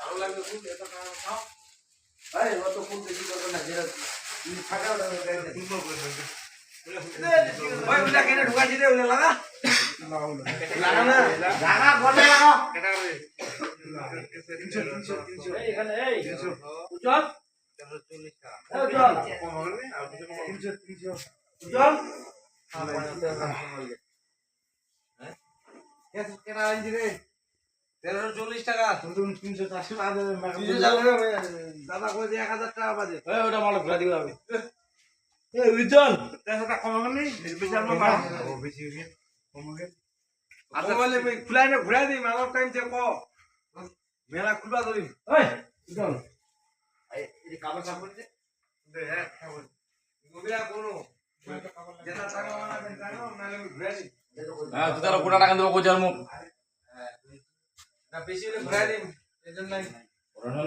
ভালো লাগবে খুব এত টাকা খাও ভাই অত ফুল বেশি করবে না যেটা ফাঁকা ভাই ওটা কেন ঢুকাইছি রে ওটা লাগা লাগা না লাগা ঘরে লাগা কেটা রে 300 এখানে এই চল 440 টাকা চল কম হবে না আর কিছু কম 300 চল হ্যাঁ কেটা আনছি রে 1340 টাকা তুমি 300 400 টাকা দেবে দাদা কই যে 1000 টাকা বাজে এই ওটা মাল ঘুরা দিব আমি এই উজ্জ্বল 300 টাকা কম হবে না বেশি আর না ও বেশি হবে কম হবে আচ্ছা বলে খুলাই না ঘুরাই দিই মালর টাইম তে ক মেলা খুলবা ধরি ওই উজ্জ্বল এই কাগজ সাপড় দে হ্যাঁ কাগজ গোবিয়া কোন যেটা টাকা বানাবেন জানো নালে ঘুরাই দিই হ্যাঁ তুই তার পুরা টাকা দেবো কোজার মুখ না বেশি হলে ঘুরাই দিই এজন্য নাই